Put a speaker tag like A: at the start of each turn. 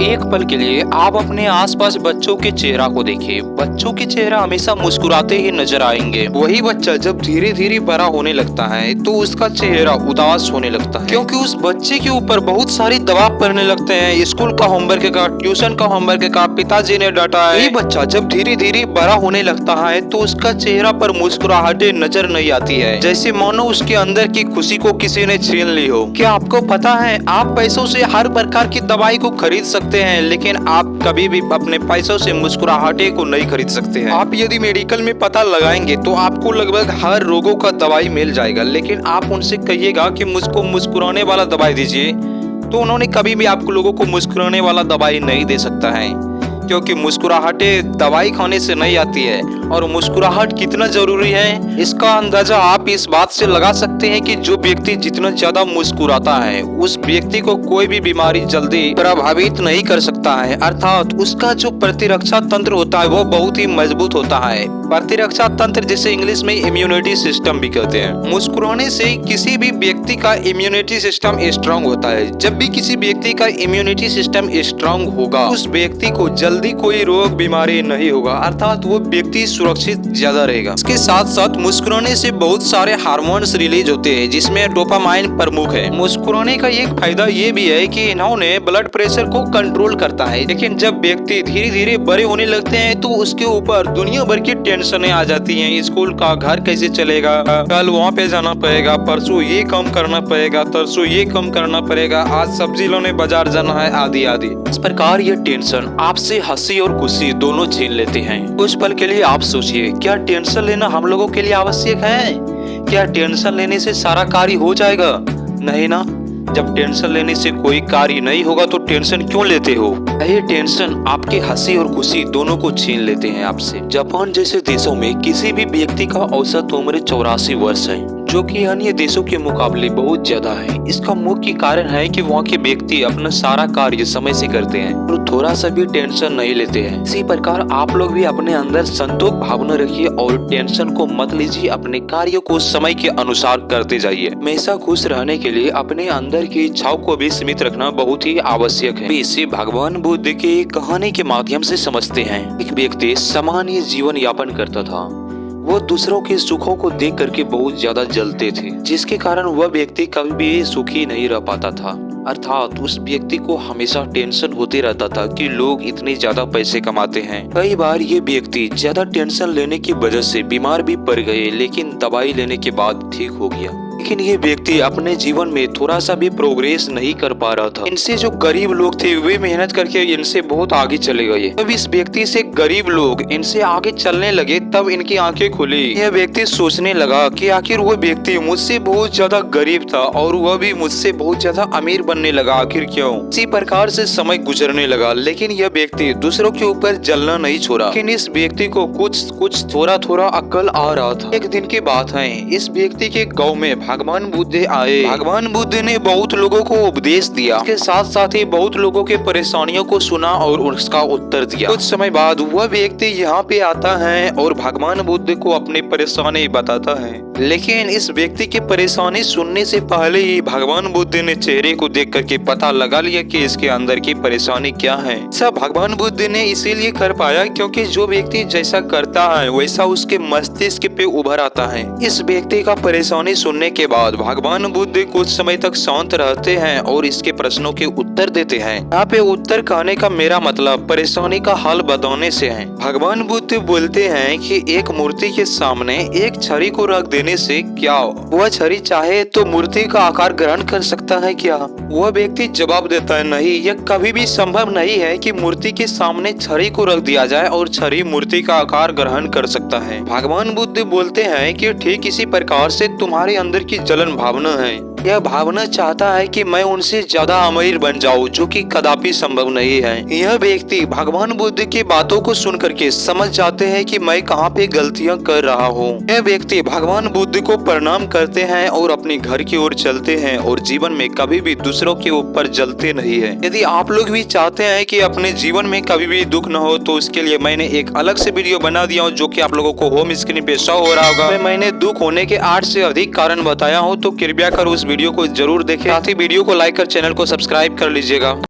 A: एक पल के लिए आप अपने आसपास बच्चों के चेहरा को देखिए। बच्चों के चेहरा हमेशा मुस्कुराते ही नजर आएंगे। वही बच्चा जब धीरे धीरे बड़ा होने लगता है तो उसका चेहरा उदास होने लगता है, क्योंकि उस बच्चे के ऊपर बहुत सारी दबाव पड़ने लगते हैं। स्कूल का होमवर्क का, ट्यूशन का होमवर्क का, पिताजी ने डांटा है। ये बच्चा जब धीरे धीरे बड़ा होने लगता है तो उसका चेहरा पर मुस्कुराहटें नजर नहीं आती है, जैसे मानो उसके अंदर की खुशी को किसी ने छीन ली हो। क्या आपको पता है, आप पैसों से हर प्रकार की दवाई को खरीद सकते हैं, लेकिन आप कभी भी अपने पैसों से मुस्कुराहटे को नहीं खरीद सकते हैं। आप यदि मेडिकल में पता लगाएंगे तो आपको लगभग हर रोगों का दवाई मिल जाएगा, लेकिन आप उनसे कहिएगा कि मुझको मुस्कुराने वाला दवाई दीजिए, तो उन्होंने कभी भी आप लोगों को मुस्कुराने वाला दवाई नहीं दे सकता है, क्योंकि मुस्कुराहटे दवाई खाने से नहीं आती है। और मुस्कुराहट कितना जरूरी है, इसका अंदाजा आप इस बात से लगा सकते हैं कि जो व्यक्ति जितना ज्यादा मुस्कुराता है उस व्यक्ति को कोई भी बीमारी जल्दी प्रभावित नहीं कर सकता है, अर्थात उसका जो प्रतिरक्षा तंत्र होता है वो बहुत ही मजबूत होता है। प्रतिरक्षा तंत्र जिसे इंग्लिश में इम्यूनिटी सिस्टम भी कहते हैं। मुस्कुराने से किसी भी व्यक्ति का इम्यूनिटी सिस्टम स्ट्रांग होता है। जब भी किसी व्यक्ति का इम्यूनिटी सिस्टम स्ट्रांग होगा उस व्यक्ति को जल्दी कोई रोग बीमारी नहीं होगा, अर्थात वो व्यक्ति सुरक्षित ज्यादा रहेगा। इसके साथ साथ मुस्कुराने से बहुत सारे हार्मोन्स रिलीज होते हैं, जिसमें डोपामाइन प्रमुख है। मुस्कुराने का एक फायदा ये भी है कि इन्होंने ब्लड प्रेशर को कंट्रोल करता है, लेकिन जब व्यक्ति धीरे धीरे बड़े होने लगते हैं तो उसके ऊपर दुनिया भर की टेंशनें आ जाती हैं। स्कूल का, घर कैसे चलेगा, कल वहाँ पे जाना पड़ेगा, परसों ये काम करना पड़ेगा, तरसों ये काम करना पड़ेगा, आज सब्जी लाने बाजार जाना है, आदि आदि। इस प्रकार ये टेंशन आपसे हंसी और खुशी दोनों छीन लेते हैं। कुछ पल के लिए आप सोचिए, क्या टेंशन लेना हम लोगों के लिए आवश्यक है? क्या टेंशन लेने से सारा कार्य हो जाएगा? नहीं ना। जब टेंशन लेने से कोई कार्य नहीं होगा तो टेंशन क्यों लेते हो? ये टेंशन आपके हंसी और खुशी दोनों को छीन लेते हैं आपसे। जापान जैसे देशों में किसी भी व्यक्ति का औसत उम्र 84 वर्ष है, जो कि अन्य देशों के मुकाबले बहुत ज्यादा है। इसका मुख्य कारण है कि वहाँ के व्यक्ति अपना सारा कार्य समय से करते हैं और थोड़ा सा भी टेंशन नहीं लेते हैं। इसी प्रकार आप लोग भी अपने अंदर संतोष भावना रखिए और टेंशन को मत लीजिए। अपने कार्यों को समय के अनुसार करते जाइए। हमेशा खुश रहने के लिए अपने अंदर की इच्छाओं को भी सीमित रखना बहुत ही आवश्यक है। इसे भगवान बुद्ध के कहानी के माध्यम से समझते हैं। एक व्यक्ति सामान्य जीवन यापन करता था। वो दूसरों के सुखों को देख करके बहुत ज्यादा जलते थे, जिसके कारण वह व्यक्ति कभी भी सुखी नहीं रह पाता था। अर्थात उस व्यक्ति को हमेशा टेंशन होते रहता था कि लोग इतने ज्यादा पैसे कमाते हैं। कई बार ये व्यक्ति ज्यादा टेंशन लेने की वजह से बीमार भी पड़ गए, लेकिन दवाई लेने के बाद ठीक हो गया। लेकिन ये व्यक्ति अपने जीवन में थोड़ा सा भी प्रोग्रेस नहीं कर पा रहा था। इनसे जो गरीब लोग थे वे मेहनत करके इनसे बहुत आगे चले गए। तब इस व्यक्ति से गरीब लोग इनसे आगे चलने लगे, तब इनकी आंखें खुली। यह व्यक्ति सोचने लगा कि आखिर वो व्यक्ति मुझसे बहुत ज्यादा गरीब था और वह भी मुझसे बहुत ज्यादा अमीर बनने लगा, आखिर क्यों? इसी प्रकार से समय गुजरने लगा, लेकिन यह व्यक्ति दूसरों के ऊपर जलना नहीं छोड़ा। लेकिन इस व्यक्ति को कुछ थोड़ा थोड़ा अक्ल आ रहा था। एक दिन की बात है, इस व्यक्ति के गाँव में भगवान बुद्ध आए। भगवान बुद्ध ने बहुत लोगों को उपदेश दिया, इसके साथ साथ ही बहुत लोगों के परेशानियों को सुना और उसका उत्तर दिया। कुछ समय बाद वह व्यक्ति यहाँ पे आता है और भगवान बुद्ध को अपनी परेशानी बताता है। लेकिन इस व्यक्ति की परेशानी सुनने से पहले ही भगवान बुद्ध ने चेहरे को देख करके पता लगा लिया कि इसके अंदर की परेशानी क्या है। सब भगवान बुद्ध ने इसीलिए कर पाया क्योंकि जो व्यक्ति जैसा करता है वैसा उसके मस्तिष्क पे उभर आता है। इस व्यक्ति का परेशानी सुनने के बाद भगवान बुद्ध कुछ समय तक शांत रहते हैं और इसके प्रश्नों के उत्तर देते हैं। यहाँ पे उत्तर कहने का मेरा मतलब परेशानी का हल बताने से है। भगवान बुद्ध बोलते हैं कि एक मूर्ति के सामने एक छड़ी को रख देने से क्या वह छड़ी चाहे तो मूर्ति का आकार ग्रहण कर सकता है क्या? वह व्यक्ति जवाब देता है, नहीं, यह कभी भी संभव नहीं है कि मूर्ति के सामने छड़ी को रख दिया जाए और छड़ी मूर्ति का आकार ग्रहण कर सकता है। भगवान बुद्ध बोलते हैं कि ठीक इसी प्रकार से तुम्हारे अंदर की जलन भावना है। यह भावना चाहता है कि मैं उनसे ज्यादा अमीर बन जाऊं, जो कि कदापि संभव नहीं है। यह व्यक्ति भगवान बुद्ध की बातों को सुन करके समझ जाते हैं कि मैं कहाँ पे गलतियां कर रहा हूँ। यह व्यक्ति भगवान बुद्ध को प्रणाम करते हैं और अपने घर की ओर चलते हैं और जीवन में कभी भी दूसरों के ऊपर जलते नहीं है। यदि आप लोग भी चाहते हैं कि अपने जीवन में कभी भी दुख न हो तो उसके लिए मैंने एक अलग से वीडियो बना दिया हूँ, जो कि आप लोगों को होम स्क्रीन पे शो हो रहा होगा। मैंने दुख होने के 8 से अधिक कारण बताया हूँ, तो कृपया कर उस वीडियो को जरूर देखें। साथ ही वीडियो को लाइक कर चैनल को सब्सक्राइब कर लीजिएगा।